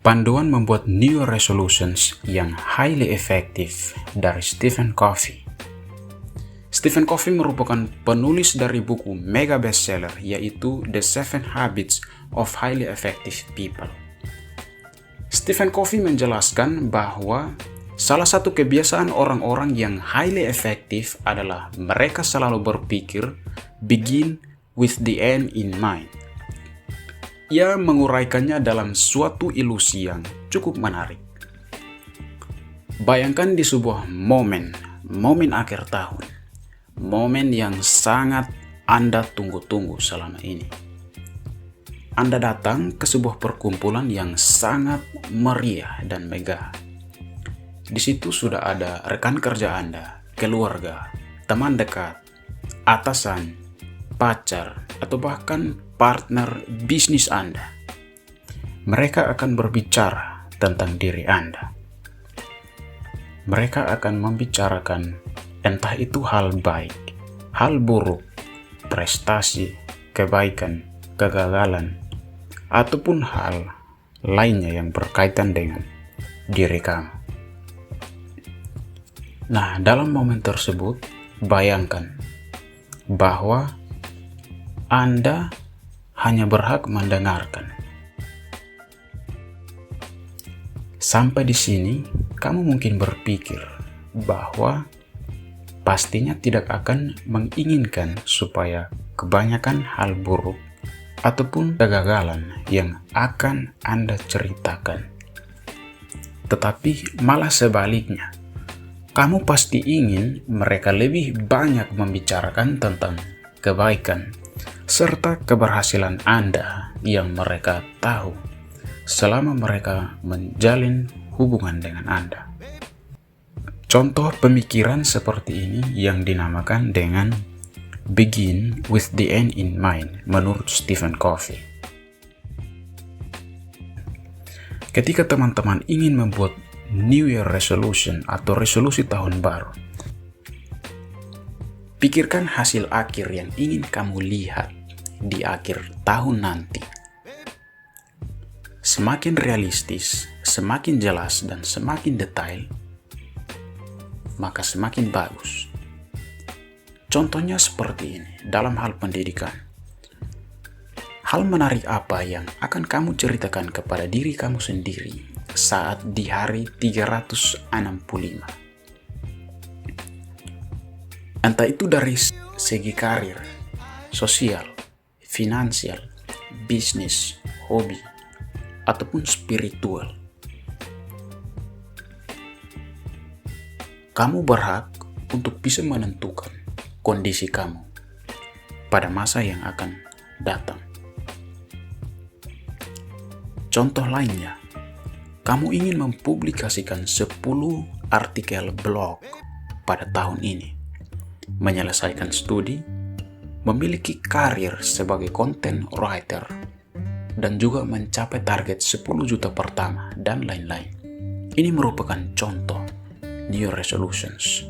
Panduan membuat New Year Resolutions yang highly effective dari Stephen Covey. Stephen Covey merupakan penulis dari buku mega bestseller yaitu The 7 Habits of Highly Effective People. Stephen Covey menjelaskan bahwa salah satu kebiasaan orang-orang yang highly effective adalah mereka selalu berpikir begin with the end in mind. Ia menguraikannya dalam suatu ilusi yang cukup menarik. Bayangkan di sebuah momen akhir tahun, momen yang sangat Anda tunggu-tunggu selama ini. Anda datang ke sebuah perkumpulan yang sangat meriah dan megah. Di situ sudah ada rekan kerja Anda, keluarga, teman dekat, atasan, pacar, atau bahkan partner bisnis Anda. Mereka akan berbicara tentang diri Anda. Mereka akan membicarakan entah itu hal baik, hal buruk, prestasi, kebaikan, kegagalan, ataupun hal lainnya yang berkaitan dengan diri kamu. Nah, dalam momen tersebut, bayangkan bahwa Anda hanya berhak mendengarkan. Sampai di sini, kamu mungkin berpikir bahwa pastinya tidak akan menginginkan supaya kebanyakan hal buruk ataupun kegagalan yang akan Anda ceritakan. Tetapi malah sebaliknya, kamu pasti ingin mereka lebih banyak membicarakan tentang kebaikan serta keberhasilan Anda yang mereka tahu selama mereka menjalin hubungan dengan Anda. Contoh pemikiran seperti ini yang dinamakan dengan begin with the end in mind menurut Stephen Covey. Ketika teman-teman ingin membuat New Year Resolution atau resolusi tahun baru, pikirkan hasil akhir yang ingin kamu lihat di akhir tahun nanti. Semakin realistis, semakin jelas, dan semakin detail, maka semakin bagus. Contohnya seperti ini dalam hal pendidikan. Hal menarik apa yang akan kamu ceritakan kepada diri kamu sendiri saat di hari 365? Entah itu dari segi karir, sosial, finansial, bisnis, hobi, ataupun spiritual. Kamu berhak untuk bisa menentukan kondisi kamu pada masa yang akan datang. Contoh lainnya, kamu ingin mempublikasikan 10 artikel blog pada tahun ini, menyelesaikan studi, memiliki karir sebagai content writer, dan juga mencapai target 10 juta pertama, dan lain-lain. Ini merupakan contoh New Year Resolutions.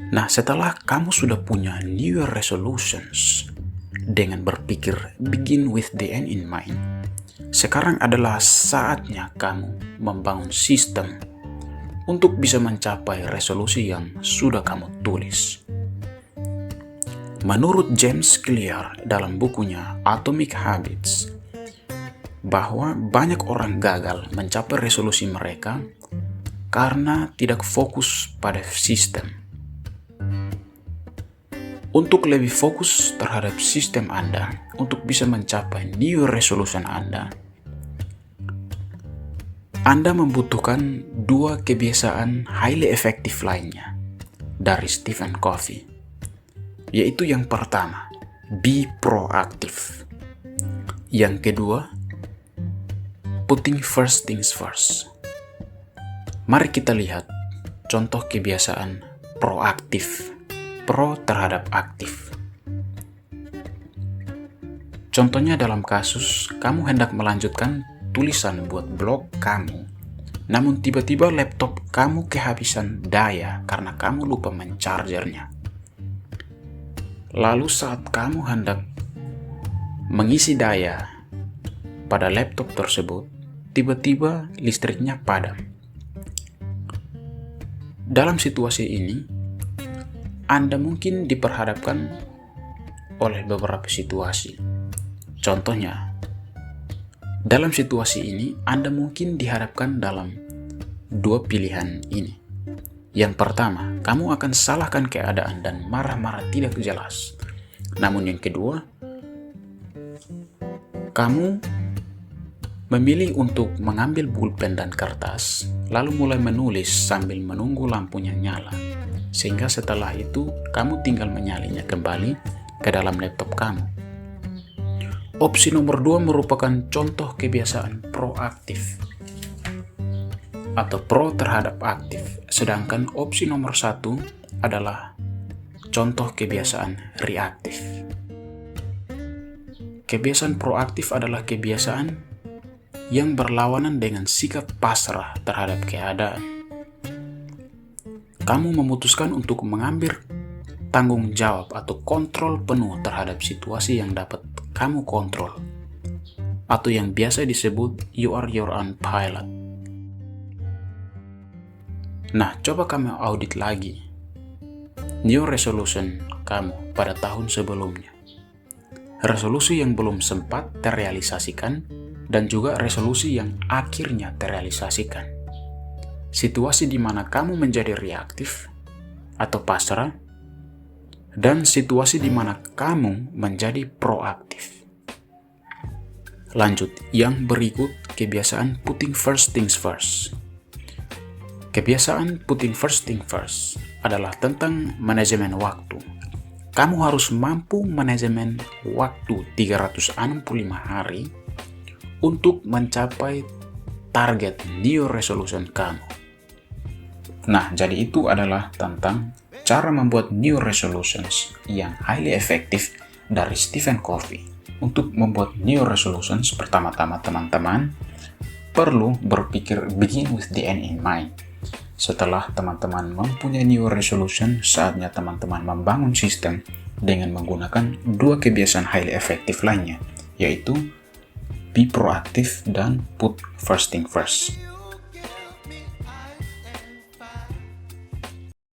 Nah, setelah kamu sudah punya New Year Resolutions dengan berpikir begin with the end in mind, sekarang adalah saatnya kamu membangun sistem untuk bisa mencapai resolusi yang sudah kamu tulis. Menurut James Clear dalam bukunya Atomic Habits, bahwa banyak orang gagal mencapai resolusi mereka karena tidak fokus pada sistem. Untuk lebih fokus terhadap sistem Anda untuk bisa mencapai New Year Resolution Anda membutuhkan 2 kebiasaan highly effective lainnya dari Stephen Covey, yaitu yang pertama, be proactive. Yang kedua, putting first things first. Mari kita lihat contoh kebiasaan proaktif, pro terhadap aktif. Contohnya dalam kasus kamu hendak melanjutkan tulisan buat blog kamu namun tiba-tiba laptop kamu kehabisan daya karena kamu lupa menchargernya. Lalu saat kamu hendak mengisi daya pada laptop tersebut, tiba-tiba listriknya padam. Dalam situasi ini, Anda mungkin diperhadapkan oleh beberapa situasi. Contohnya, dalam situasi ini, Anda mungkin dihadapkan dalam dua pilihan ini. Yang pertama, kamu akan salahkan keadaan dan marah-marah tidak jelas. Namun yang kedua, kamu memilih untuk mengambil pulpen dan kertas, lalu mulai menulis sambil menunggu lampunya nyala. Sehingga setelah itu, kamu tinggal menyalinya kembali ke dalam laptop kamu. Opsi nomor 2 merupakan contoh kebiasaan proaktif atau pro terhadap aktif. Sedangkan opsi nomor 1 adalah contoh kebiasaan reaktif. Kebiasaan proaktif adalah kebiasaan yang berlawanan dengan sikap pasrah terhadap keadaan. Kamu memutuskan untuk mengambil tanggung jawab atau kontrol penuh terhadap situasi yang dapat kamu kontrol, atau yang biasa disebut you are your own pilot. Nah, coba kamu audit lagi new resolution kamu pada tahun sebelumnya. Resolusi yang belum sempat terrealisasikan dan juga resolusi yang akhirnya terrealisasikan. Situasi di mana kamu menjadi reaktif atau pasrah, dan situasi di mana kamu menjadi proaktif. Lanjut, yang berikut kebiasaan putting first things first. Kebiasaan putting first things first adalah tentang manajemen waktu. Kamu harus mampu manajemen waktu 365 hari untuk mencapai target new resolution kamu. Nah, jadi itu adalah tentang cara membuat new resolutions yang highly effective dari Stephen Covey. Untuk membuat new resolutions, pertama-tama teman-teman perlu berpikir begin with the end in mind. Setelah teman-teman mempunyai new resolution, saatnya teman-teman membangun sistem dengan menggunakan dua kebiasaan highly effective lainnya, yaitu be proactive dan put first thing first.